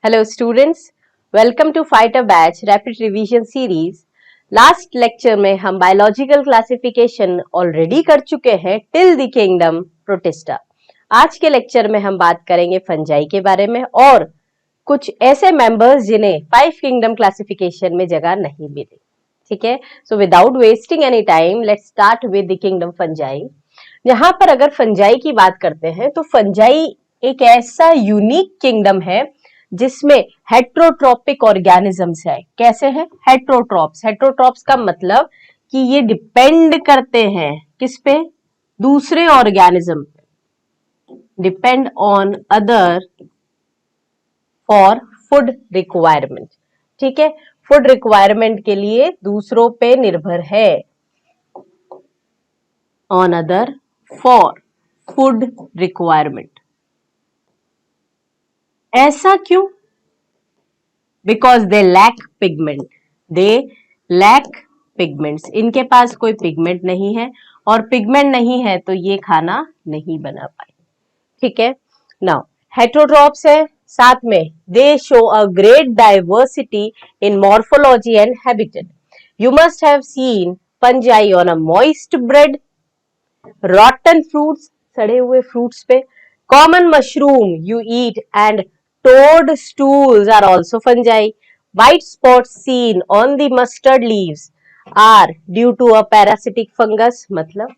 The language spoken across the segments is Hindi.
Hello students, welcome to Fighter Batch Rapid Revision Series. Last lecture में हम बायोलॉजिकल क्लासिफिकेशन ऑलरेडी कर चुके हैं टिल द किंगडम प्रोटिस्टा. आज के लेक्चर में हम बात करेंगे फंजाई के बारे में और कुछ ऐसे मेंबर्स जिन्हें 5 किंगडम क्लासिफिकेशन में जगह नहीं मिली. ठीक है, so without wasting any time let's start with the kingdom fungi. यहाँ पर अगर फंजाई की बात करते हैं तो फंजाई एक ऐसा यूनिक किंगडम है जिसमें हेट्रोट्रोपिक ऑर्गेनिजम्स है. कैसे हैं? हेट्रोट्रोप्स. हेट्रोट्रोप्स का मतलब कि ये डिपेंड करते हैं किस पे? दूसरे ऑर्गेनिज्म पे. Depend on other for food requirement. ठीक है, फूड रिक्वायरमेंट के लिए दूसरों पे निर्भर है. On other for food requirement. ऐसा क्यों? Because they lack pigment. They lack pigments. इनके पास कोई पिगमेंट नहीं है और पिगमेंट नहीं है तो ये खाना नहीं बना पाए. ठीक है, नाउ हेट्रोट्रोप्स है, साथ में दे show a great diversity in morphology and habitat. You must have seen fungi on a moist bread, रॉटन fruits, सड़े हुए फ्रूट्स पे, common mushroom you eat and toadstools are also fungi. White spots seen on the mustard leaves are due to a parasitic fungus. मतलब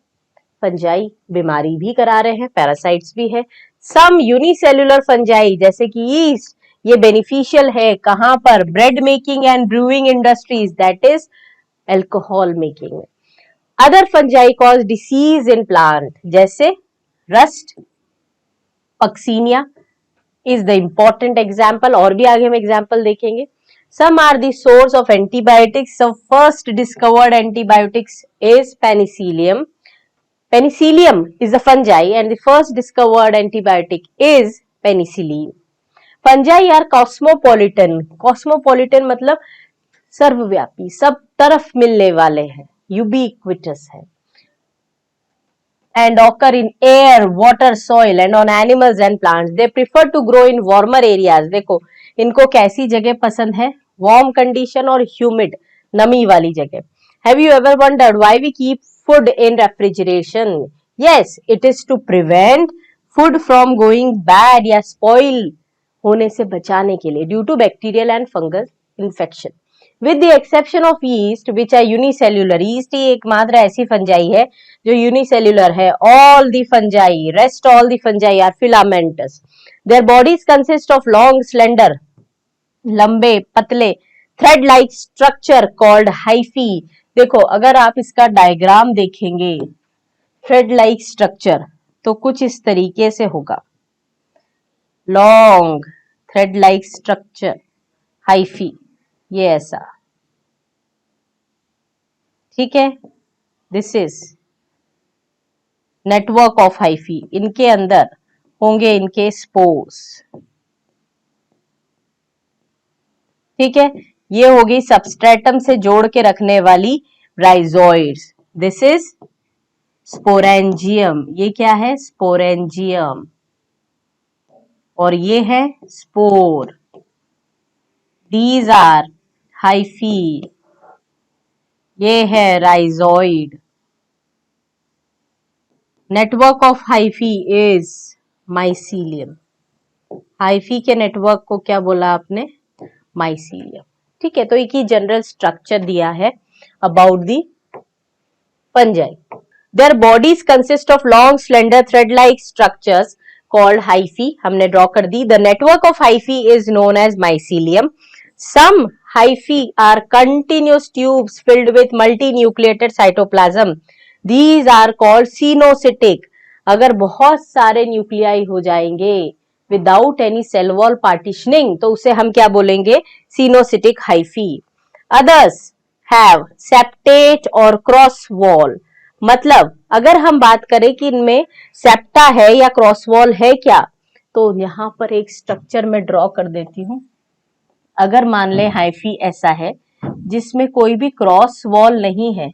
फंजाई बीमारी भी करा रहे हैं, पैरासाइट्स भी है. सम यूनिसेल्युलर फंजाई जैसे कि यीस्ट, ये बेनिफिशियल है कहां पर? Bread making and brewing industries, that is alcohol making. Other fungi cause disease in plant जैसे rust, puccinia is the important example. और भी आगे हम एग्जाम्पल देखेंगे. Some are the source of antibiotics. Some first discovered antibiotics is penicillium. Penicillium is a fungi and the first discovered antibiotic is penicillin. Fungi are cosmopolitan. Cosmopolitan मतलब सर्वव्यापी, सब तरफ मिलने वाले हैं, ubiquitous है. And occur in air, water, soil and on animals and plants. They prefer to grow in warmer areas. देखो इनको कैसी जगह पसंद है? Warm condition और humid, नमी वाली जगह. Have you ever wondered why we keep food in refrigeration? Yes, it is to prevent food from going bad या spoil होने से बचाने के लिए due to bacterial and fungal infection. With the exception of yeast, which are unicellular. yeast ही एकमात्र ऐसी फंजाई है जो unicellular है. All the fungi, rest all the fungi are filamentous. Their bodies consist of long, slender, लंबे पतले thread like structure called hyphae. देखो अगर आप इसका डायग्राम देखेंगे thread like structure तो कुछ इस तरीके से होगा. long thread like structure, hyphae, ये ऐसा. ठीक है, this is network of hyphae. इनके अंदर होंगे इनके स्पोर्स. ठीक है, ये होगी सबस्ट्रेटम से जोड़ के रखने वाली राइजोइड्स. This is sporangium. ये क्या है? स्पोरेंजियम. और ये है स्पोर. These are hyphae. ये है rhizoid. Network of hyphae is mycelium. Hyphae के नेटवर्क को क्या बोला आपने? माइसीलियम. ठीक है, तो एक ही जनरल स्ट्रक्चर दिया है about the fungi. Their bodies consist of long slender thread like structures called hyphae. हमने ड्रॉ कर दी. The network of hyphae is known as mycelium. Some hyphae are continuous tubes filled with multinucleated cytoplasm. These are called cenocytic. अगर बहुत सारे न्यूक्लियाई हो जाएंगे without any cell wall partitioning तो उसे हम क्या बोलेंगे? cenocytic hyphae. Others have septate or cross wall. मतलब अगर हम बात करें कि इनमें सेप्टा है या क्रॉस वॉल है क्या, तो यहां पर एक स्ट्रक्चर में ड्रॉ कर देती हूं. अगर मान ले हाइफी ऐसा है जिसमें कोई भी क्रॉस वॉल नहीं है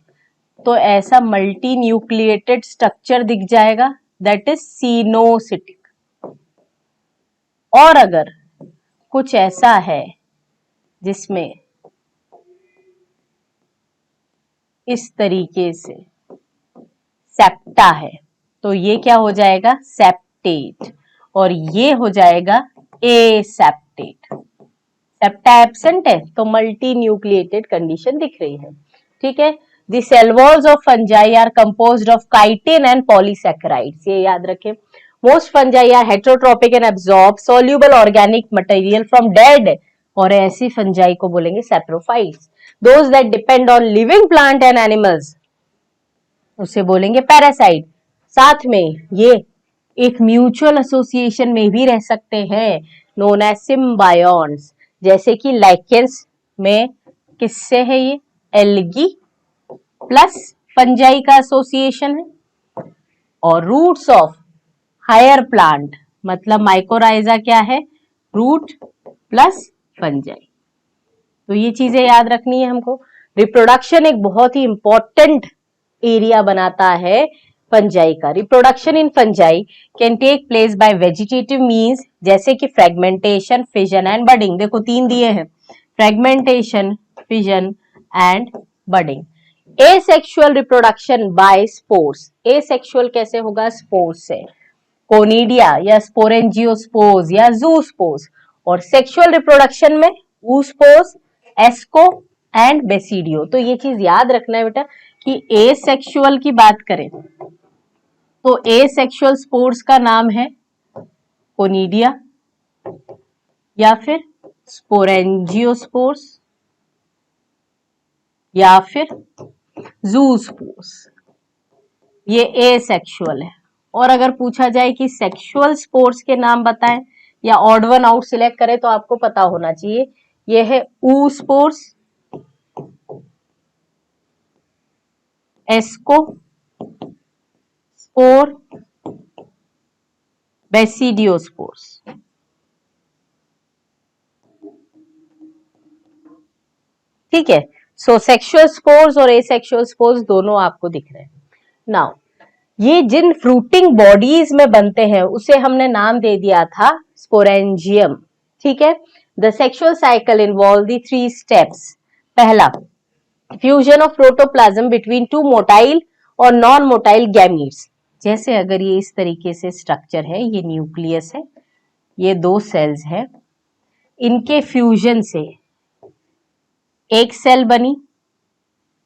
तो ऐसा मल्टी न्यूक्लिएटेड स्ट्रक्चर दिख जाएगा, दैट इज सीनोसिटिक. और अगर कुछ ऐसा है जिसमें इस तरीके से सेप्टा है, तो ये क्या हो जाएगा, सेप्टेट, और ये हो जाएगा एसेप्टेट। सेप्टा एब्सेंट है तो मल्टी न्यूक्लिएटेड कंडीशन दिख रही है, ठीक है। The cell walls of fungi are composed of chitin and polysaccharides, ये याद रखें। Most fungi are heterotrophic and absorb soluble organic material from dead, और ऐसी फंजाई को बोलेंगे saprophytes. Those that depend on living plant and animals, उसे बोलेंगे पैरासाइट। साथ में ये एक म्यूचुअल एसोसिएशन में भी रह सकते हैं, नोन एज सिम्बायोन्ट्स, जैसे कि लाइकेंस में किससे है ये, एल्गी प्लस फंजाई का एसोसिएशन है। और रूट्स ऑफ हायर प्लांट मतलब माइकोराइजा क्या है, रूट प्लस फंजाई। तो ये चीजें याद रखनी है हमको। रिप्रोडक्शन एक बहुत ही इंपॉर्टेंट एरिया बनाता है फंजाई का। Reproduction in fungi can take place by vegetative means, जैसे कि फ्रेगमेंटेशन, फिजन एंड बडिंग। देखो 3 दिए हैं, fragmentation, fission and budding. Asexual reproduction by spores, asexual कैसे होगा, स्पोर्स से, कोनिडिया या स्पोरेंजियोस्पोर्स या जूस्पोर्स। और सेक्सुअल रिप्रोडक्शन में ऊस्पोर्स, एस्को एंड बेसिडियो। तो ये चीज याद रखना है बेटा कि एसेक्सुअल की बात करें तो एसेक्सुअल स्पोर्स का नाम है कोनिडिया या फिर स्पोरेंजियोस्पोर्स या फिर जूस्पोर्स, ये एसेक्सुअल है। और अगर पूछा जाए कि सेक्सुअल स्पोर्स के नाम बताएं या ऑड वन आउट सिलेक्ट करें तो आपको पता होना चाहिए, ये है ऊस्पोर्स, एस्को स्पोर, बेसिडियोस्पोर्स। ठीक है, सो सेक्सुअल स्पोर्स और एसेक्सुअल स्पोर्स दोनों आपको दिख रहे हैं। नाउ ये जिन फ्रूटिंग बॉडीज में बनते हैं उसे हमने नाम दे दिया था स्पोरेंजियम, ठीक है। The sexual cycle involve the 3 steps. पहला, fusion of protoplasm between 2 motile और नॉन मोटाइल गैमीट्स। जैसे अगर ये इस तरीके से स्ट्रक्चर है, ये न्यूक्लियस है, ये 2 सेल्स है, इनके फ्यूजन से एक सेल बनी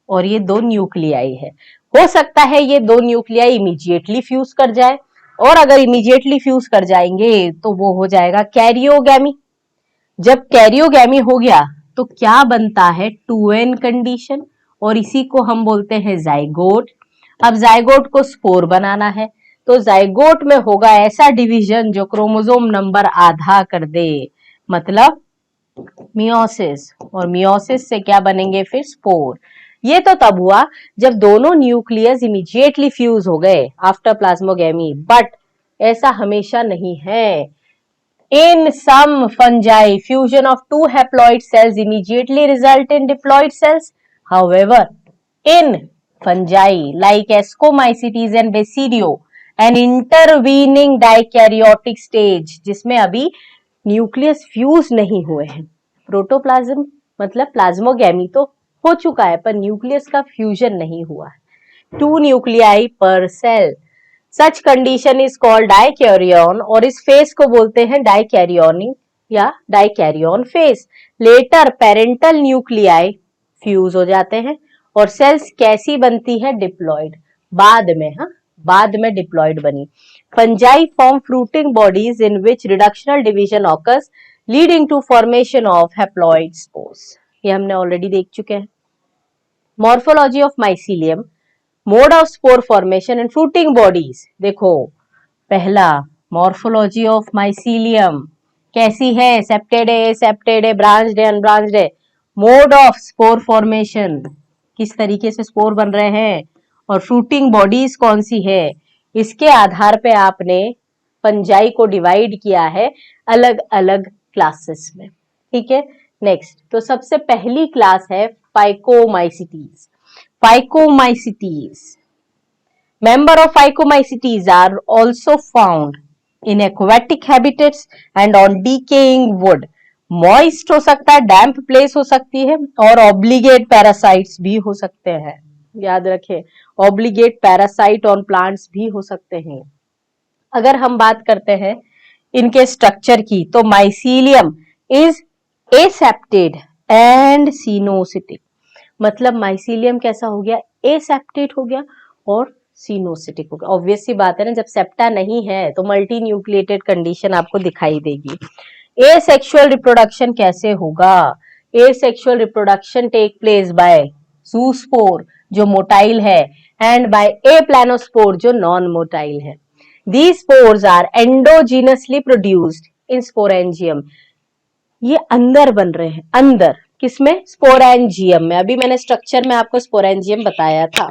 और ये 2 न्यूक्लियाई है। हो सकता है ये 2 न्यूक्लियाई इमीडिएटली फ्यूज कर जाए, और अगर इमीडिएटली फ्यूज कर जाएंगे तो वो हो जाएगा कैरियोगैमी। जब कैरियोगैमी हो गया तो क्या बनता है, 2n कंडीशन, और इसी को हम बोलते हैं जाइगोट। अब जाइगोट को स्पोर बनाना है तो जाइगोट में होगा ऐसा डिवीजन जो क्रोमोसोम नंबर आधा कर दे, मतलब मियोसिस, और मियोसिस से क्या बनेंगे फिर स्पोर। ये तो तब हुआ जब दोनों न्यूक्लियस इमीडिएटली फ्यूज हो गए आफ्टर प्लाज्मोगेमी, बट ऐसा हमेशा नहीं है। In some fungi fusion of 2 haploid cells immediately result in diploid cells. However in fungi like ascomycetes and basidio an intervening dikaryotic stage, जिसमें अभी न्यूक्लियस फ्यूज नहीं हुए हैं। प्रोटोप्लाज्म मतलब प्लाज्मोगैमी तो हो चुका है पर न्यूक्लियस का फ्यूजन नहीं हुआ है। 2 न्यूक्लियाई पर cell, such condition is called dikaryon, और इस फेस को बोलते हैं डाइकैरियोनिक या dikaryon phase. Later parental nuclei fuse हो जाते हैं और सेल्स कैसी बनती है, डिप्लॉइड, बाद में, हाँ बाद में डिप्लॉइड बनी। Fungi form fruiting bodies in which reductional division occurs leading to formation of haploid spores. ये हमने ऑलरेडी देख चुके हैं। Morphology of mycelium, mode of spore formation and fruiting bodies. देखो पहला, मॉर्फोलॉजी ऑफ माइसीलियम कैसी है, सेप्टेड है, सेप्टेड है, ब्रांच्ड है, अनब्रांच्ड है। मोड ऑफ स्पोर फॉर्मेशन, किस तरीके से स्पोर बन रहे हैं, और फ्रूटिंग बॉडीज कौन सी है, इसके आधार पे आपने फंजाई को डिवाइड किया है अलग अलग क्लासेस में, ठीक है। नेक्स्ट, तो सबसे पहली क्लास है phycomycetes. Phycomycetes, member of phycomycetes are also found in aquatic habitats and on decaying wood. Moist हो सकता है, डैम्प प्लेस हो सकती है, और ऑब्लिगेट पैरासाइट्स भी हो सकते हैं। याद रखें, ऑब्लिगेट पैरासाइट ऑन प्लांट्स भी हो सकते हैं। अगर हम बात करते हैं इनके स्ट्रक्चर की, तो माइसीलियम इज एसेप्टेड एंड सिनोसिटिक। मतलब माइसीलियम कैसा हो गया, एसेप्टेड हो गया और सिनोसिटिक हो गया। ऑब्वियस सी बात है ना, जब सेप्टा नहीं है तो मल्टी न्यूक्लिएटेड कंडीशन आपको दिखाई देगी। एसेक्सुअल रिप्रोडक्शन कैसे होगा, asexual reproduction take place by zoospore जो मोटाइल है, एंड बाय ए प्लानोस्पोर जो नॉन मोटाइल है। These spores are endogenously produced in sporangium. ये अंदर बन रहे हैं, अंदर किसमें, स्पोरेंजियम में। अभी मैंने स्ट्रक्चर में आपको स्पोरेंजियम बताया था।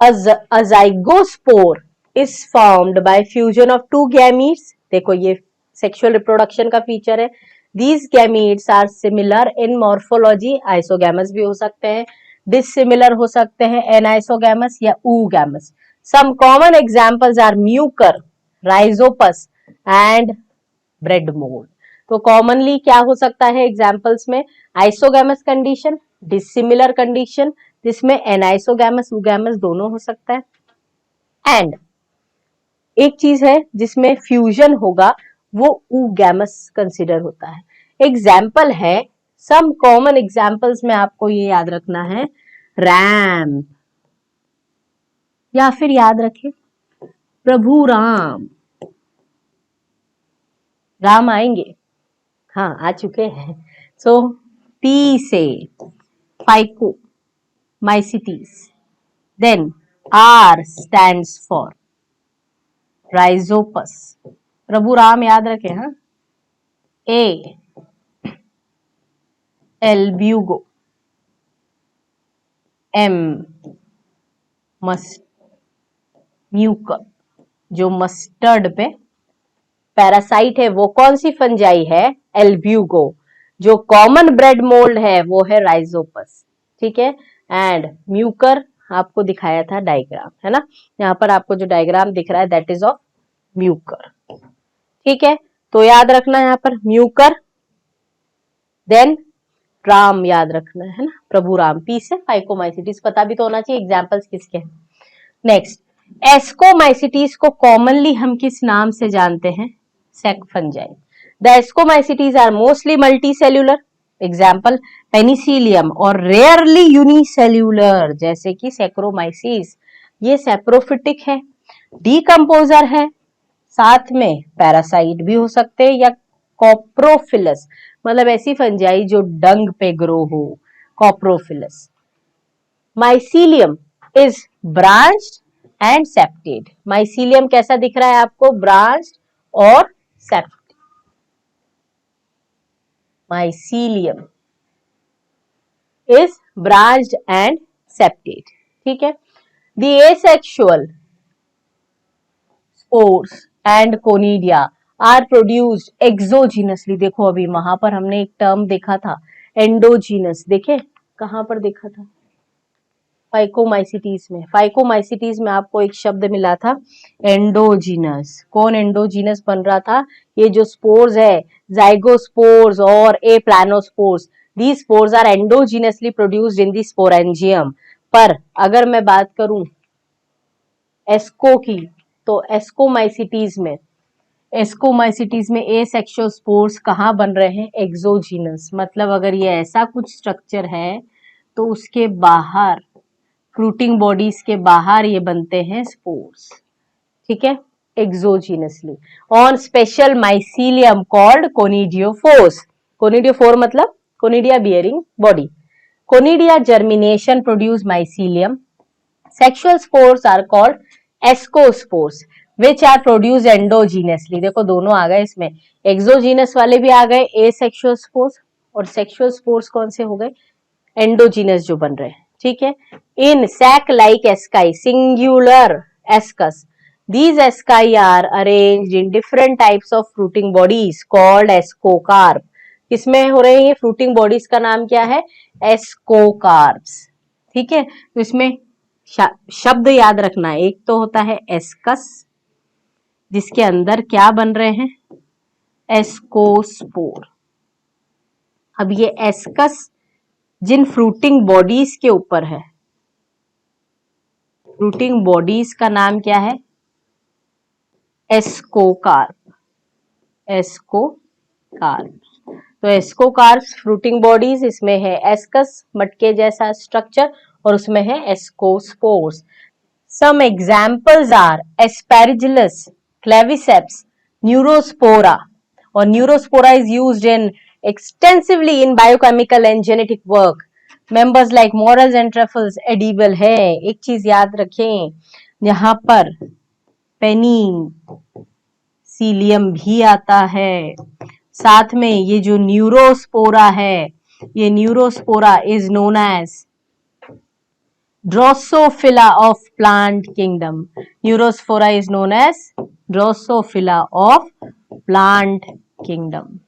A zygospore is formed by fusion of two gametes. देखो ये सेक्सुअल रिप्रोडक्शन का फीचर है। These gametes are similar in morphology. Isogamous भी हो सकते हैं, डिसिमिलर हो सकते हैं, एनाइसोगैमस या oogamous. Some common examples are mucor, rhizopus and bread mold. तो कॉमनली क्या हो सकता है एग्जाम्पल्स में, आइसोगैमस कंडीशन, डिसिमिलर कंडीशन जिसमें एनाइसोगैमस oogamous दोनों हो सकता है, एंड एक चीज है जिसमें फ्यूजन होगा वो oogamous कंसिडर होता है। एग्जाम्पल है, सम कॉमन एग्जाम्पल्स में आपको ये याद रखना है, रैम, या फिर याद रखें प्रभु राम। राम आएंगे, हाँ आ चुके हैं। सो पी से phycomycetes, then R stands for rhizopus, Prabhu Ram याद रखें, हाँ। ए एल्ब्यूगो, एम म्यूकर जो मस्टर्ड पे पैरासाइट है वो कौन सी फंजाई है, एल्ब्यूगो। जो कॉमन ब्रेड मोल्ड है वो है राइजोपस, ठीक है। एंड म्यूकर आपको दिखाया था डायग्राम, है ना, यहाँ पर आपको जो डायग्राम दिख रहा है दैट इज ऑफ म्यूकर, ठीक है। तो याद रखना यहाँ पर म्यूकर, देन राम याद रखना है ना, प्रभु राम। पी से फाइकोमाइसिटीज पता भी तो होना चाहिए एग्जाम्पल्स किसके हैं। नेक्स्ट, एस्कोमाइसिटीज को कॉमनली हम किस नाम से जानते हैं, sac fungi. The ascomycetes are mostly multicellular, example penicillium, और रेयरली यूनिसेल्यूलर जैसे कि सैक्रोमाइसिस, ये सेप्रोफिटिक है, डीकंपोजर है, साथ में पैरासाइट भी हो सकते हैं, या कॉप्रोफिलस मतलब ऐसी फंजाई जो डंग पे ग्रो हो, coprophilous. Mycelium is branched and septed, mycelium कैसा दिख रहा है आपको, ब्रांच्ड और septed. Mycelium is branched and septed, ठीक है। The asexual spores and conidia are produced exogenously. देखो अभी वहां पर हमने एक टर्म देखा था एंडोजीनस, देखे कहां पर देखा था, फाइकोमाइसिटीज में। फाइकोमाइसिटीज में आपको एक शब्द मिला था एंडोजीनस। कौन एंडोजीनस बन रहा था, ये जो स्पोर्स है जाइगोस्पोर्स और aplanospores, these spores are endogenously produced in the sporangium. पर अगर मैं बात करूं एस्को की, तो एस्कोमाइसिटीज में एसेक्सुअल स्पोर्स कहाँ बन रहे हैं, एक्सोजीनस। मतलब अगर ये ऐसा कुछ स्ट्रक्चर है तो उसके बाहर, फ्रूटिंग बॉडीज के बाहर ये बनते हैं स्पोर्स, ठीक है, exogenously on special mycelium called conidiophores. Conidiophore मतलब conidia bearing body. Conidia germination produce mycelium. Sexual spores are called ascospores which are produce endogenously. देखो दोनों आ गए इसमें, एक्सोजीनस वाले भी आ गए एसेक्सुअल स्पोर्स, और सेक्सुअल स्पोर्स कौन से हो गए, एंडोजीनस जो बन रहे हैं, ठीक है। In sac like asci singular ascus, these asci are arranged in different types of fruiting bodies called ascocarp। किसमें हो रहे हैं ये फ्रूटिंग बॉडीज का नाम क्या है, एस्कोकार्प्स, ठीक है। तो इसमें शब्द याद रखना है, एक तो होता है एस्कस जिसके अंदर क्या बन रहे हैं, एस्कोस्पोर। अब ये एस्कस जिन फ्रूटिंग बॉडीज के ऊपर है, फ्रूटिंग बॉडीज का नाम क्या है? एस्कोकार्प। एस्कोकार्प। तो एस्कोकार्प्स फ्रूटिंग बॉडीज, इसमें है एस्कस मटके जैसा स्ट्रक्चर और उसमें है ascospores. Some examples are aspergillus, claviceps, neurospora. और neurospora is used in extensively in biochemical and genetic work. Members like morels and truffles edible है। एक चीज याद रखें, यहां पर पेनिसिलियम भी आता है। साथ में ये जो न्यूरोस्पोरा है, ये Neurospora is known as Drosophila of plant kingdom. Neurospora is known as Drosophila of plant kingdom.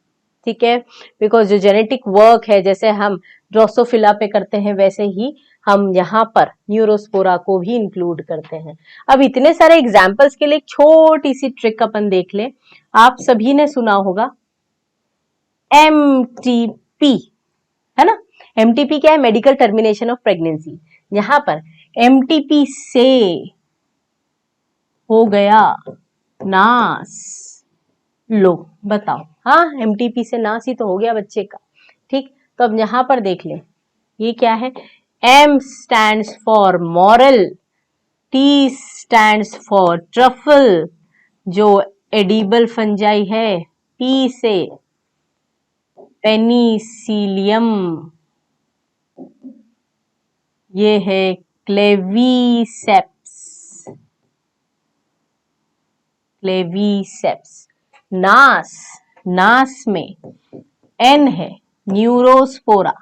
ठीक है, बिकॉज जो जेनेटिक वर्क है जैसे हम ड्रोसोफिला पे करते हैं वैसे ही हम यहाँ पर न्यूरोस्पोरा को भी इंक्लूड करते हैं। अब इतने सारे एग्जाम्पल्स के लिए एक छोटी सी ट्रिक अपन देख ले। आप सभी ने सुना होगा MTP, है ना? MTP क्या है? Medical termination of pregnancy. यहां पर MTP से हो गया नास। लो बताओ, हाँ MTP से नास ही तो हो गया बच्चे का। ठीक, तो अब यहां पर देख ले, ये क्या है? M stands for moral, T stands for truffle जो एडिबल फंजाई है, P से पेनिसिलियम, ये है क्लेविसेप्स। क्लेविसेप्स। नास, नास में N है न्यूरोस्पोरा,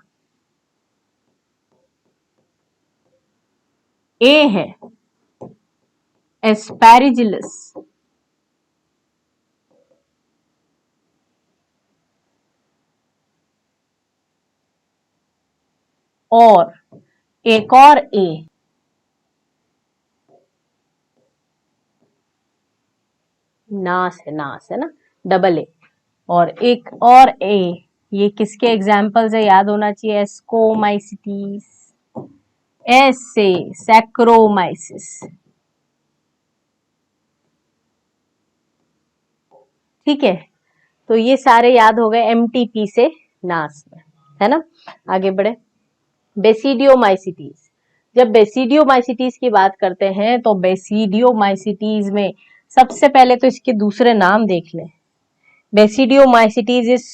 A है एस्पैरिजिलस, और एक और A नास है, नास है ना, डबल A। और एक और A, ये किसके एग्जाम्पल्स है? याद होना चाहिए, एस्कोमाइसिटीज। S से सैक्रोमाइसिस। ठीक है, तो ये सारे याद हो गए MTP से नास में, है ना? आगे बढ़े, बेसिडियोमाइसिटीज। जब बेसिडियोमाइसिटीज की बात करते हैं तो बेसिडियोमाइसिटीज में सबसे पहले तो इसके दूसरे नाम देख लें। बेसिडियोमाइसिटीज इज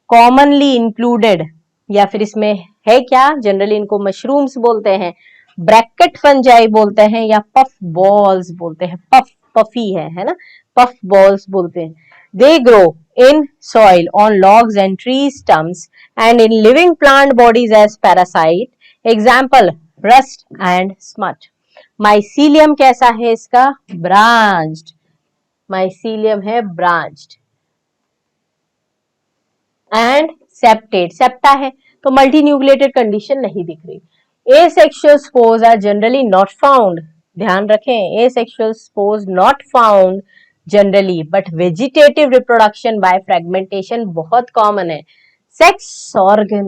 कॉमनली इंक्लूडेड, या फिर इसमें है क्या, जनरली इनको मशरूम्स बोलते हैं, ब्रैकेट फंजाई बोलते हैं, या पफ बॉल्स बोलते हैं। पफ, पफी है ना, पफ बॉल्स बोलते हैं। They grow in soil, on logs and tree stumps, and in living plant bodies as parasite. Example, rust and smut. Mycelium कैसा है इसका? branched. Mycelium है branched. And septate. Septa है तो multinucleated condition नहीं दिख रही। Asexual spores are generally not found. ध्यान रखें, asexual spores not found generally, but vegetative reproduction by fragmentation बहुत कॉमन है। सेक्स ऑर्गन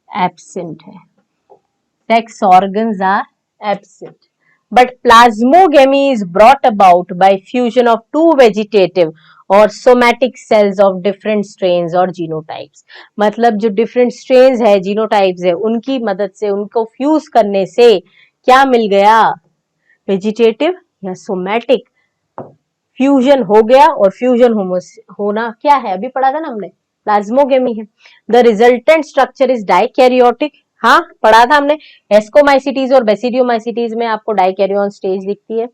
एब्सेंट है, sex organs are absent, but plasmogamy is brought about by fusion of two vegetative और somatic cells of different strains और जीनोटाइप्स। मतलब जो डिफरेंट स्ट्रेन्स है, जीनोटाइप्स है, उनकी मदद से, उनको फ्यूज करने से क्या मिल गया? वेजिटेटिव या सोमैटिक फ्यूजन हो गया। और फ्यूजन होना क्या है? अभी पढ़ा था ना हमने, प्लाज्मोगेमी है। The resultant structure is dikaryotic. हाँ पढ़ा था हमने, एस्कोमाइसिटीज और बेसिडियोमाइसिटीज में आपको डाइकैरियोन स्टेज दिखती है,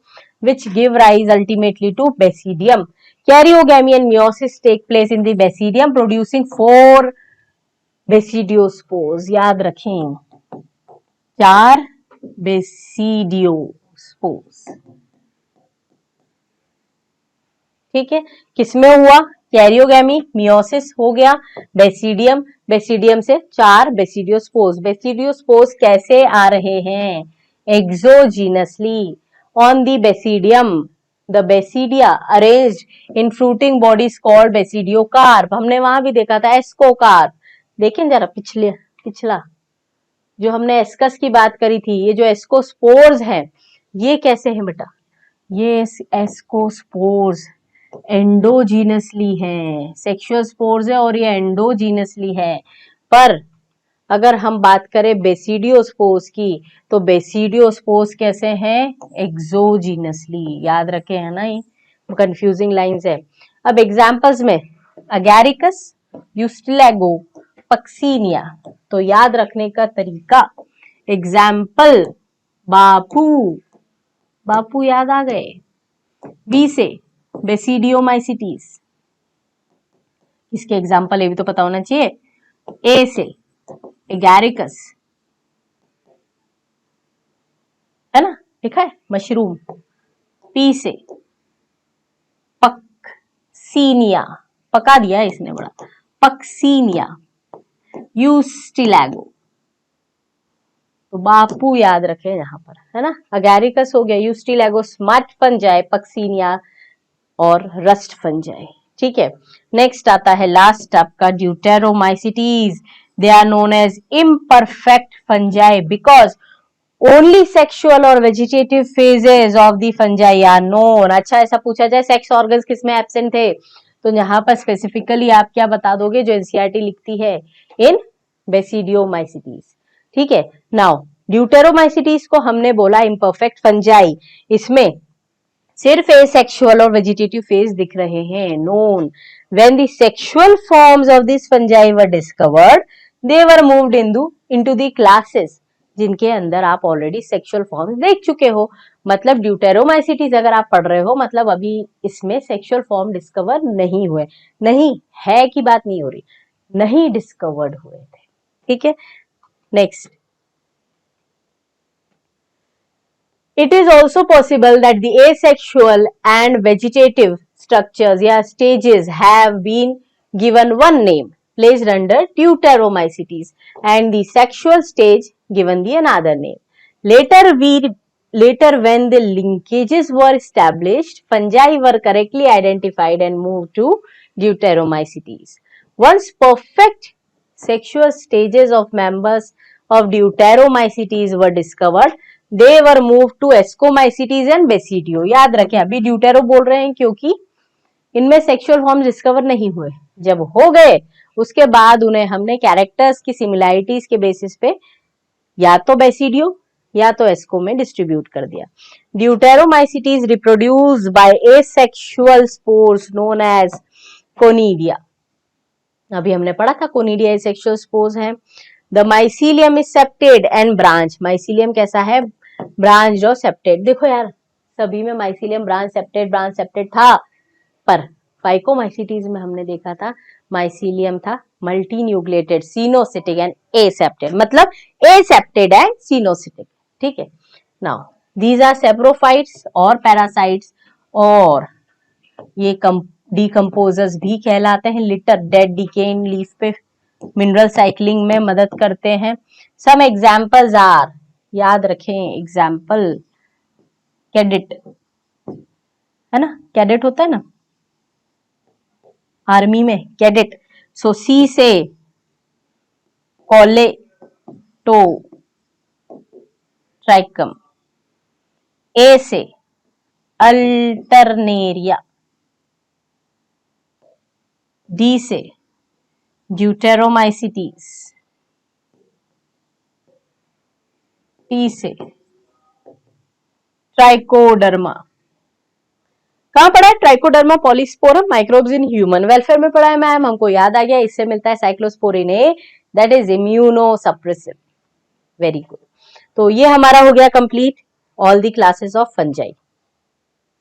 which give rise ultimately to basidium. Karyogamy and meiosis take place in the basidium producing 4 basidiospores. याद रखें, 4 बेसिडियोस्पोर्स। ठीक है, किसमें हुआ? कैरियोगेमी, मियोसिस हो गया, बेसिडियम, बेसिडियम से 4 बेसिडियोस्पोर्स। बेसिडियोस्पोर्स कैसे आ रहे हैं? Exogenously on the basidium, the basidia arranged in fruiting bodies called basidiocarp. हमने वहां भी देखा था एस्कोकार्प। देखें जरा पिछला जो हमने एस्कस की बात करी थी, ये जो एस्कोस्पोर्स हैं ये कैसे हैं बेटा, ये एस्कोस्पोर्स एंडोजीनसली है, सेक्सुअल स्पोर्स है और ये एंडोजीनसली है। पर अगर हम बात करें बेसिडियोस्पोर्स की तो बेसिडियोस्पोर्स कैसे हैं, एक्सोजीनसली। याद रखे है ना, ये कंफ्यूजिंग लाइंस है। अब एग्जांपल्स में अगैरिकस, यूस्टिलैगो, पक्सीनिया। तो याद रखने का तरीका, एग्जाम्पल बापू, बापू याद आ गए। बी से बेसिडियोमाइसिटीज, इसके एग्जाम्पल ये भी तो पता होना चाहिए। ए से एगैरिकस, है ना, लिखा है मशरूम। पी से पक्सीनिया, पका दिया इसने बड़ा, पक्सीनिया। यूस्टिलैगो, तो बापू याद रखे यहां पर, है ना। अगैरिकस हो गया, यूस्टिलैगो स्मट फंजाई, पक्सीनिया और रस्ट फंजाई। ठीक है, नेक्स्ट आता है लास्ट आपका deuteromycetes. They are known as imperfect fungi because only sexual और vegetative phases of the fungi are known. अच्छा, ऐसा पूछा जाए सेक्स ऑर्गन्स किसमें एब्सेंट थे, तो यहाँ पर स्पेसिफिकली आप क्या बता दोगे जो एनसीईआरटी लिखती है, इन बेसिडियोमाइसिटीज। ठीक है, नाउ ड्यूटेरोमाइसिटीज को हमने बोला इम्परफेक्ट फंजाई, इसमें सिर्फ एसेक्सुअल और वेजिटेटिव फेज दिख रहे हैं, known. When the sexual forms of this fungi were discovered, they were moved into the classes जिनके अंदर आप ऑलरेडी सेक्सुअल फॉर्म्स देख चुके हो। मतलब ड्यूटेरोमाइसिटीज अगर आप पढ़ रहे हो, मतलब अभी इसमें सेक्सुअल फॉर्म डिस्कवर नहीं हुए, नहीं है की बात नहीं हो रही, नहीं डिस्कवर्ड हुए थे। ठीक है, next, it is also possible that the asexual and vegetative structures या stages have been given one name placed under deuteromycetes and the sexual stage given the another name. Later when the linkages were established, fungi were correctly identified and moved to deuteromycetes. Once perfect sexual stages of members of deuteromycetes were discovered, they were move to ascomycetes and basidio. याद रखें अभी ड्यूटेरो बोल रहे हैं क्योंकि इनमें सेक्सुअल फॉर्म डिस्कवर नहीं हुए, जब हो गए उसके बाद उन्हें हमने कैरेक्टर्स की सिमिलैरिटीज के बेसिस पे या तो बेसिडियो या तो एस्को में डिस्ट्रीब्यूट कर दिया। Deuteromycetes reproduce by asexual spores known as conidia. अभी हमने पढ़ा था कोनिडिया एसेक्सुअल स्पोर्स हैं। The mycelium is septed and branch. Mycelium कैसा है, ब्रांच और सेप्टेड। देखो यार सभी में माइसीलियम ब्रांच सेप्टेड था, पर फाइकोमाइसिटीज में हमने देखा था माइसीलियम था मल्टीन्यूक्लिएटेड, सिनोसिटिक एंड एसेप्टेड, मतलब एसेप्टेड एंड सिनोसिटिक। ठीक है, नाउ दीज आर सेप्रोफाइट्स और पैरासाइट्स, और ये डिकम्पोजर्स भी कहलाते हैं। लिटर डेड डिकेइंग लीफ पे मिनरल साइक्लिंग में मदद करते हैं। सम एग्जाम्पल्स आर, याद रखें एग्जाम्पल, कैडेट, है ना, कैडेट होता है ना आर्मी में, कैडेट। सो सी से कोलेटो ट्राइकम, ए से अल्टरनेरिया, डी से ड्यूटेरोमाइसिटीज, टी से ट्राइकोडर्मा। कहां पढ़ा है trichoderma polysporum, microbes in human welfare में पढ़ा है मैम, हमको याद आ गया, इससे मिलता है cyclosporin A, that is immunosuppressive. Very good, तो ये हमारा हो गया complete all the classes of fungi.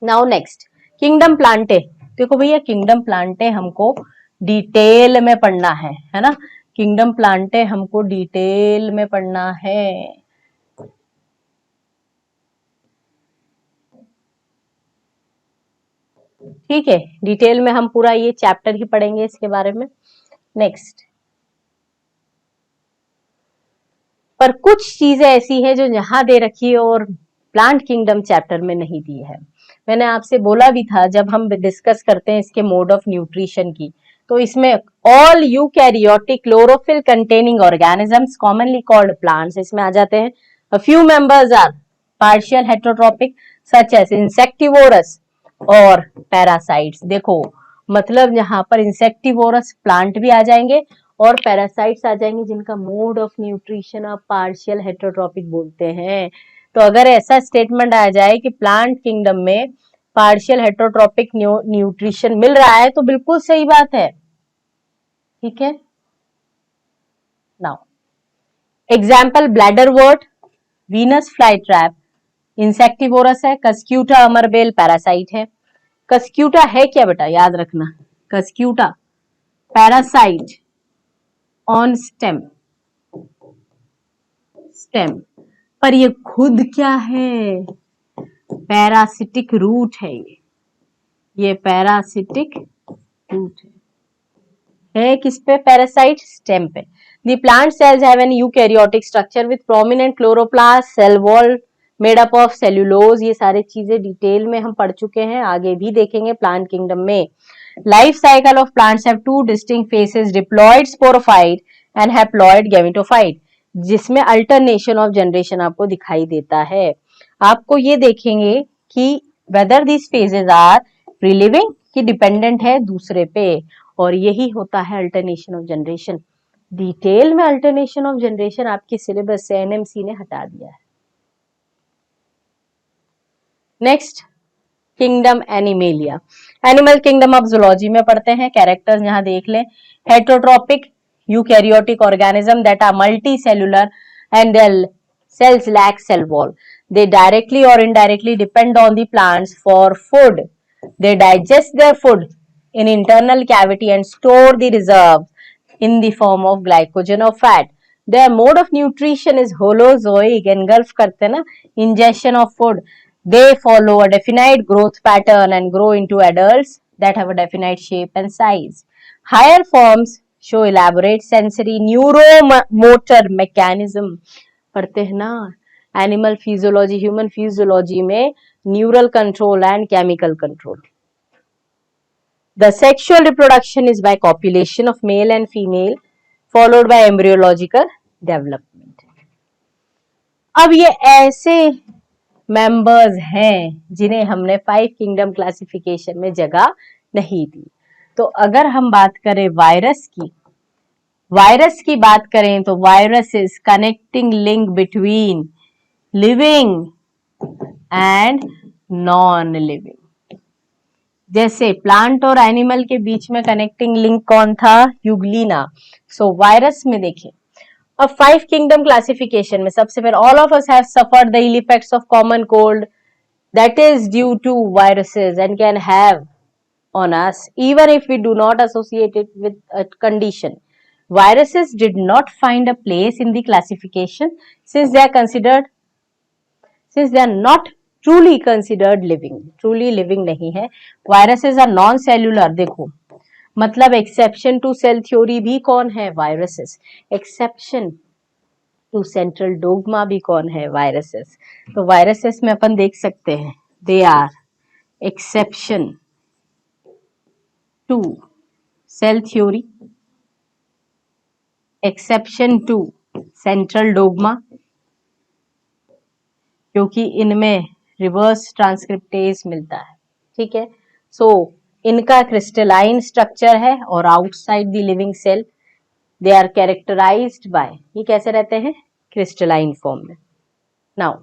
Now next kingdom plantae. देखो भैया किंगडम प्लांटे हमको डिटेल में पढ़ना है ना, किंगडम प्लांटे हमको डिटेल में पढ़ना है। ठीक है, डिटेल में हम पूरा ये चैप्टर ही पढ़ेंगे इसके बारे में। नेक्स्ट, पर कुछ चीजें ऐसी हैं जो यहां दे रखी है और प्लांट किंगडम चैप्टर में नहीं दी है। मैंने आपसे बोला भी था जब हम डिस्कस करते हैं इसके मोड ऑफ न्यूट्रिशन की, तो इसमें all eukaryotic chlorophyll containing organisms commonly called plants इसमें आ जाते हैं. A few members are partial heterotrophic such as insectivorous और पैरासाइट्स. देखो मतलब यहाँ पर इंसेक्टिवोरस प्लांट भी आ जाएंगे और पैरासाइट्स आ जाएंगे जिनका मोड ऑफ न्यूट्रिशन आप पार्शियल हेटरोट्रॉपिक बोलते हैं. तो अगर ऐसा स्टेटमेंट आ जाए कि प्लांट किंगडम में पार्शियल हेटरोट्रॉपिक न्यूट्रिशन मिल रहा है तो बिल्कुल सही बात है. ठीक है. Now example bladderwort, Venus fly trap insectivorous है, कस्क्यूटा अमरबेल पैरासाइट है. कस्क्यूटा है क्या बेटा, याद रखना, cuscuta parasite on stem, stem पर ये खुद क्या है, पैरासिटिक रूट है. ये पैरासिटिक रूट है किस पे, पैरासाइट स्टेम पे. The plant cells have an eukaryotic structure with prominent chloroplast, cell wall made up of cellulose. ये सारे चीजें डिटेल में हम पढ़ चुके हैं, आगे भी देखेंगे प्लांट किंगडम में. Life cycle of plants have two distinct phases, diploid sporophyte and haploid gametophyte, जिसमें अल्टरनेशन ऑफ जनरेशन आपको दिखाई देता है. आपको ये देखेंगे कि whether this phases are free living कि डिपेंडेंट है दूसरे पे, और यही होता है अल्टरनेशन ऑफ जनरेशन. डिटेल में अल्टरनेशन ऑफ जनरेशन आपके सिलेबस से एनएमसी ने हटा दिया है. Next kingdom animalia. Animal kingdom of zoology में पढ़ते हैं. कैरेक्टर्स यहां देख लें. Heterotrophic eukaryotic organism that are multicellular and their cells lack cell wall. They directly or indirectly depend on the plants for food. They digest their food in internal cavity and store the reserves in the form of glycogen or fat. Their mode of nutrition is holozoic, engulf करते ना, ingestion of food. They follow a definite growth pattern and grow into adults that have a definite shape and size. Higher forms show elaborate sensory neuromotor mechanism. पढ़ते हैं ना एनिमल फिजियोलॉजी, ह्यूमन फिजियोलॉजी में neural control and chemical control. The sexual reproduction is by copulation of male and female followed by embryological development. अब ये ऐसे मेंबर्स हैं जिन्हें हमने 5 किंगडम क्लासिफिकेशन में जगह नहीं दी. तो अगर हम बात करें वायरस की बात करें तो virus is connecting link between living and non living. जैसे प्लांट और एनिमल के बीच में कनेक्टिंग लिंक कौन था, यूग्लिना. सो वायरस में देखें, अब 5 किंगडम क्लासिफिकेशन में सबसे पहले all of us have suffered the ill effects of common cold that is due to viruses and can have on us even if we do not associate it with a condition. Viruses did not find a place in the classification since they are not truly considered living. Truly living नहीं है. Viruses are non-cellular. देखो मतलब एक्सेप्शन टू सेल थ्योरी भी कौन है, viruses. Exception to central dogma भी कौन है, वायरसेस. तो वायरसेस में अपन देख सकते हैं they are exception to cell theory, exception to central dogma, क्योंकि इनमें रिवर्स ट्रांसक्रिप्टेज मिलता है. ठीक है. सो इनका क्रिस्टलाइन स्ट्रक्चर है और outside the living cell they are characterized by, ये कैसे रहते हैं, क्रिस्टलाइन फॉर्म में. नाउ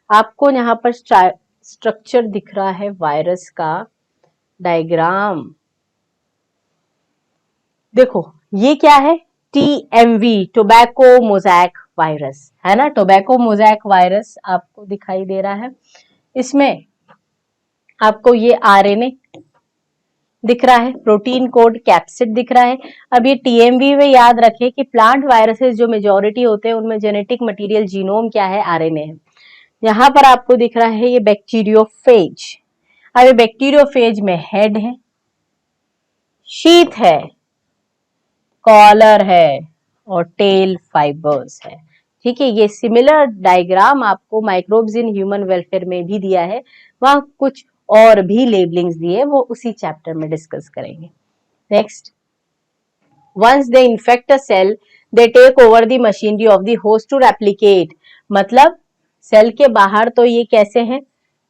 आपको यहाँ पर स्ट्रक्चर दिख रहा है वायरस का डायग्राम. देखो ये क्या है, TMV टोबैको मोज़ैक वायरस है ना. टोबैको मोज़ैक वायरस आपको दिखाई दे रहा है. इसमें आपको ये RNA दिख रहा है, प्रोटीन कोड कैप्सिड दिख रहा है. अब ये TMV में याद रखें कि प्लांट वायरसेस जो मेजॉरिटी होते हैं उनमें जेनेटिक मटेरियल जीनोम क्या है, RNA है. यहाँ पर आपको दिख रहा है ये बैक्टीरियोफेज. अब ये बैक्टीरियोफेज में हेड है, शीथ है, कॉलर है और टेल फाइबर्स है. ठीक है. ये सिमिलर डायग्राम आपको माइक्रोब्स इन ह्यूमन वेलफेयर में भी दिया है. वहां कुछ और भी लेबलिंग्स दिए, वो उसी चैप्टर में डिस्कस करेंगे। Next, once they infect a cell they take over the machinery of the host to replicate। मतलब सेल के बाहर तो ये कैसे हैं,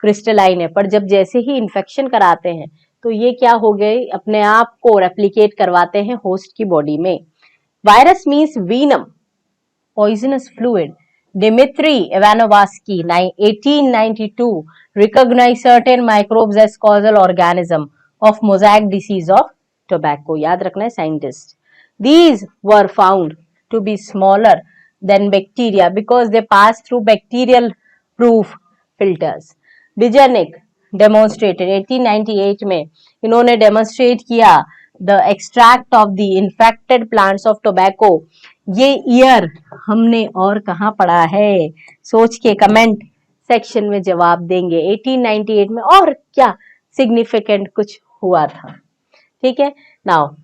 क्रिस्टलाइन है, पर जब जैसे ही इन्फेक्शन कराते हैं तो ये क्या हो गए, अपने आप को रेप्लिकेट करवाते हैं होस्ट की बॉडी में। Virus means venom, poisonous fluid। Dmitry Ivanovsky 1892 recognized certain microbes as causal organism of mosaic disease of tobacco। याद रखना है scientist. These were found to be smaller than bacteria because they pass through bacterial proof filters। Bijanek demonstrated 1898 में इन्होंने डेमोन्स्ट्रेट किया the extract of the infected plants of tobacco. ये ईयर हमने और कहाँ पढ़ा है, सोच के कमेंट सेक्शन में जवाब देंगे। 1898 में और क्या सिग्निफिकेंट कुछ हुआ था, ठीक है। Now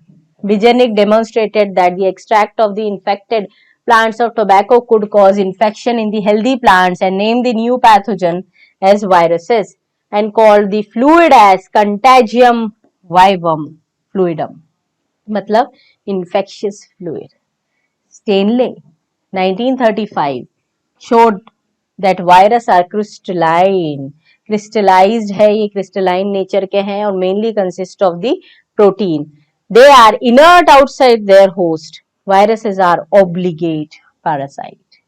Bijanek demonstrated that the extract of the infected plants of tobacco could cause infection in the healthy plants and named the new pathogen as viruses and called the fluid as contagium vivum fluidum। मतलब infectious fluid। Stanley 1935 showed that virus are crystalline, crystallized है, ये crystalline nature के हैं और mainly consist of the protein। They are inert outside their host। Viruses are obligate parasite।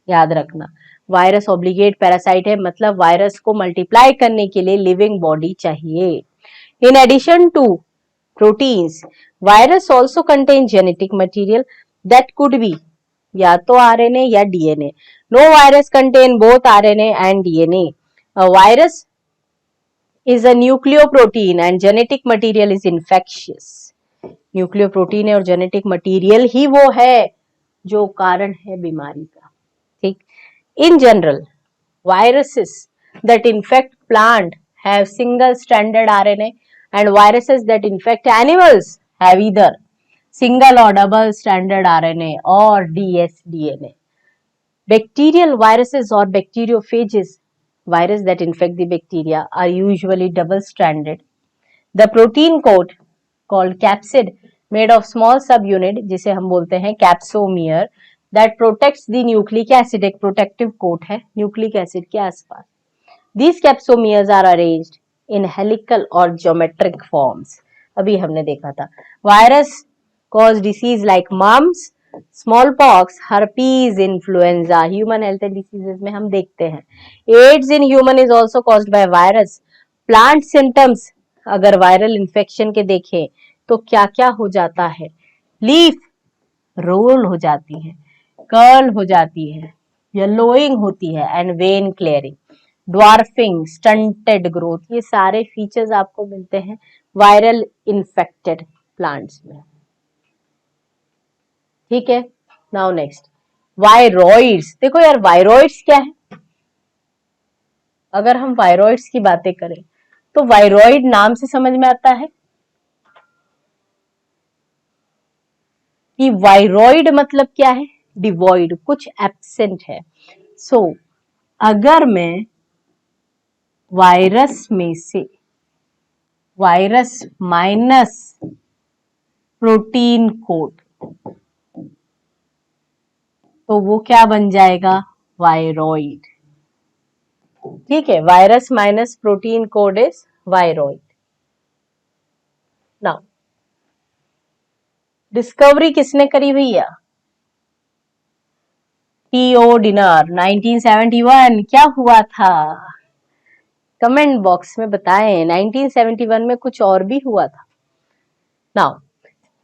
याद रखना, वायरस obligate parasite है, मतलब वायरस को मल्टीप्लाई करने के लिए लिविंग बॉडी चाहिए। In addition to proteins, virus also contain genetic material that could be या तो RNA या DNA। No virus contain both RNA and DNA। A virus is a nucleoprotein and genetic material is infectious। Nucleoprotein है और जेनेटिक मटेरियल ही वो है जो कारण है बीमारी का, ठीक। In general viruses that infect plant have single stranded RNA and viruses that infect animals have either single or double stranded RNA or dsDNA। Bacterial viruses or bacteriophages, virus that infect the bacteria, are usually double stranded। The protein coat called capsid made of small subunit जिसे हम बोलते हैं capsomere that protects the nucleic acid, एक protective coat है न्यूक्लिक एसिड के आसपास। These capsomeres are arranged in helical or geometric forms। अभी हमने देखा था virus cause disease like mumps, smallpox, herpes, influenza। human health and diseases में हम देखते हैं। AIDS in human is also caused by virus। plant symptoms अगर वायरल इन्फेक्शन के देखें तो क्या क्या हो जाता है, लीफ रोल हो जाती है, कर्ल हो जाती है, येलोइंग होती है and when clearing, dwarfing, stunted growth, ये सारे फीचर्स आपको मिलते हैं वायरल इन्फेक्टेड प्लांट्स में, ठीक है। Now next, viroids. देखो यार वायरॉइड्स क्या है, अगर हम वायरॉइड्स की बातें करें तो वायरॉइड नाम से समझ में आता है कि वायरॉइड मतलब क्या है, डिवॉइड, कुछ एब्सेंट है। सो अगर मैं वायरस में से वायरस माइनस प्रोटीन कोड तो वो क्या बन जाएगा, वायरॉइड, ठीक है। Virus minus protein code is viroid. Now discovery किसने करी भैया, टीओ डिनर 1971। क्या हुआ था कमेंट बॉक्स में बताएं, 1971 में कुछ और भी हुआ था। Now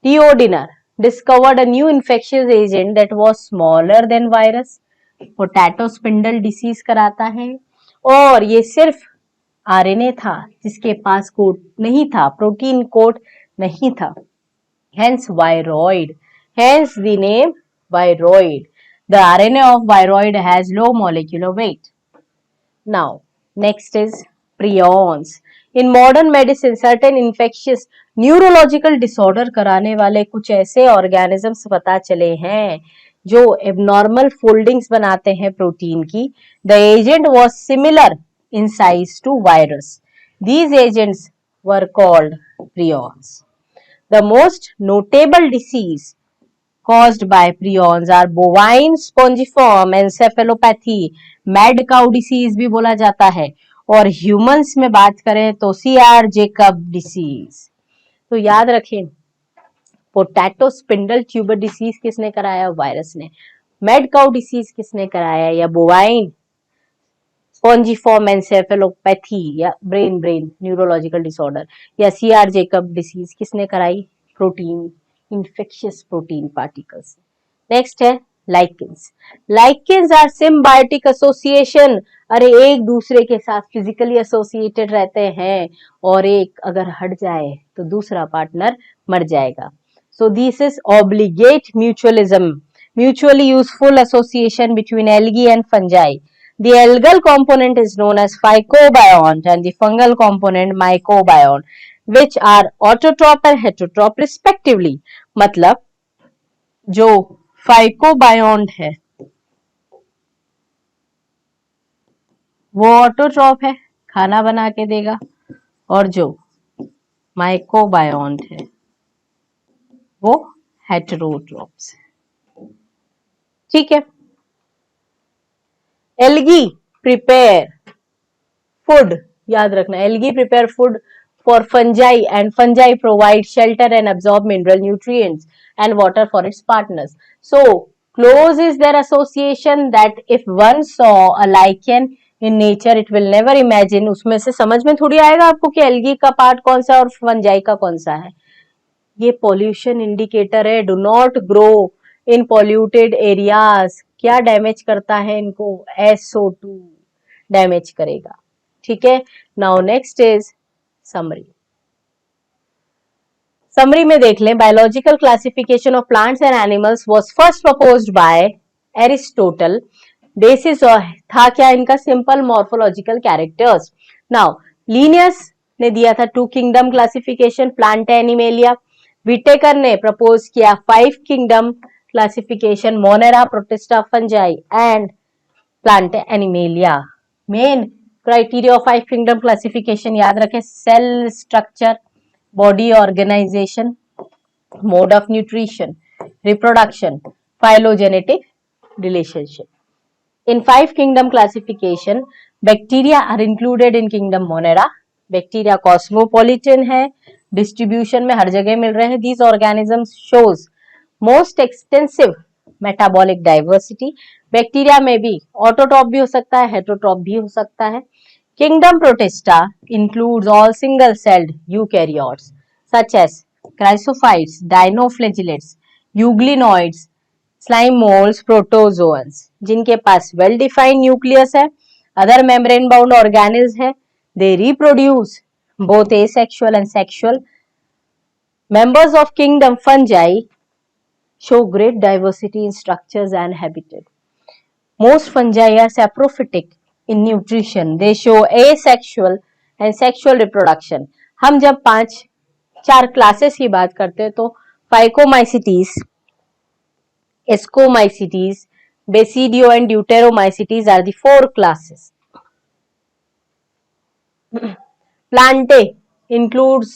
T O Diener discovered a new infectious agent that was smaller than virus। Potato spindle disease कराता है और ये सिर्फ आरएनए था जिसके पास कोड नहीं था, प्रोटीन कोड नहीं था, hence viroid, hence the name viroid। The RNA of viroid has low molecular weight। Now next is prions। In modern medicine certain infectious neurological disorder कराने वाले कुछ ऐसे ऑर्गेनिजम्स पता चले हैं जो एबनॉर्मल फोल्डिंग्स बनाते हैं प्रोटीन की। The agent was similar in size to virus. These agents were called prions. The most notable disease caused by prions are bovine spongiform encephalopathy, mad cow disease भी बोला जाता है, और ह्यूमंस में बात करें तो CR जेकब डिसीज। तो याद रखें, पोटैटो स्पिंडल ट्यूबर डिसीज किसने कराया? वायरस ने। मैड काउ डिसीज किसने कराया? या बोवाइन स्पॉन्जिफॉर्म एन्सेफेलोपैथी या ब्रेन न्यूरोलॉजिकल डिसऑर्डर या CR जेकब डिसीज किसने कराई? Protein, infectious protein particles. Next है lichens. Lichens are symbiotic association, अरे एक दूसरे के साथ फिजिकली एसोसिएटेड रहते हैं और एक अगर हट जाए तो दूसरा पार्टनर मर जाएगा। So this is obligate mutualism, mutually useful association between algae and fungi. The algal component is known as phycobiont and the fungal component mycobiont, which are autotroph and heterotroph respectively. मतलब जो phycobiont है वो ऑटोट्रॉफ है, खाना बना के देगा, और जो माइकोबायोन्ट है वो हेटेरोट्रॉप्स। ठीक है। एल्गी प्रिपेयर फूड, याद रखना, algae prepare food for fungi and fungi provide shelter and absorb mineral nutrients and water for its partners. So close is their association that if one saw a lichen in nature it will never imagine, उसमें से समझ में थोड़ी आएगा आपको कि एल्गी का पार्ट कौन सा और फंजाई का कौन सा है। ये पॉल्यूशन इंडिकेटर है, do not grow in polluted areas. क्या डैमेज करता है इनको? SO2 डैमेज करेगा। ठीक है। Now next is summary. Summary में देख लें, biological classification of plants and animals was first proposed by Aristotle. Basis था क्या इनका? Simple morphological characters. Now Linnaeus ने दिया था 2 kingdom classification, plant animalia. Whittaker ने प्रपोज किया 5 kingdom classification, monera, protista, fungi and plant animalia. Main criteria of 5 kingdom classification याद रखें, cell structure, body organisation, mode of nutrition, reproduction, phylogenetic relationship. In 5 kingdom classification, bacteria are included in kingdom Monera. Bacteria cosmopolitan है, distribution में हर जगह मिल रहे हैं। These organisms shows most extensive metabolic diversity. Bacteria में भी autotroph भी हो सकता है, heterotroph भी हो सकता है। Kingdom Protista includes all single-celled eukaryotes such as chrysophytes, dinoflagellates, euglenoids, slime moles, protozoans, जिनके पास वेल डिफाइंड न्यूक्लियस है, अदर मेम्ब्रेन बाउंड ऑर्गेनिज्म है, they reproduce both asexual and sexual. Members of kingdom fungi show great diversity in structures and habitat. Most fungi are saprophytic in nutrition. They show asexual and sexual reproduction. हम जब 4 क्लासेस की बात करते हैं तो phycomycetes, Ascomycetes, Basidio and Deuteromycetes are the 4 classes. Plantae includes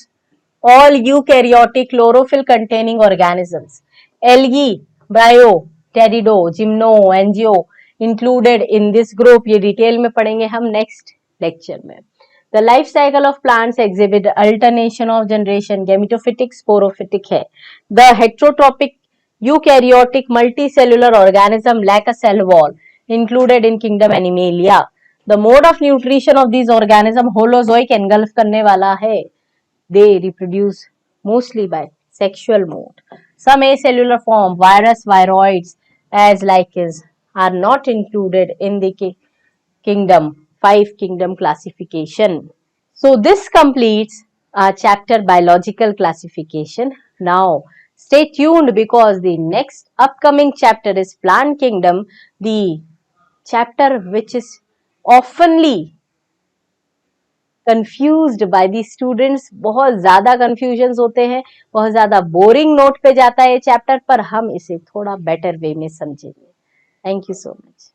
all eukaryotic chlorophyll containing organisms. Algae, Brio, Pterido, Gymno, Angio included in this group. ये डिटेल में पढ़ेंगे हम नेक्स्ट लेक्चर में। The life cycle of plants exhibit alternation of generation, gametophytic, sporophytic है। The heterotrophic eukaryotic multicellular organism lack a cell wall, included in kingdom Animalia. The mode of nutrition of these organism holozoic engulf करने वाला है। They reproduce mostly by sexual mode. Some acellular form, virus, viroids, as lichens, are not included in the kingdom 5 kingdom classification. So this completes our chapter biological classification. Now stay tuned because the next upcoming chapter is plant kingdom, the chapter which is oftenly confused by the students. बहुत ज्यादा confusions होते हैं, बहुत ज्यादा boring note पे जाता है ये chapter, पर हम इसे थोड़ा better way में समझेंगे। Thank you so much.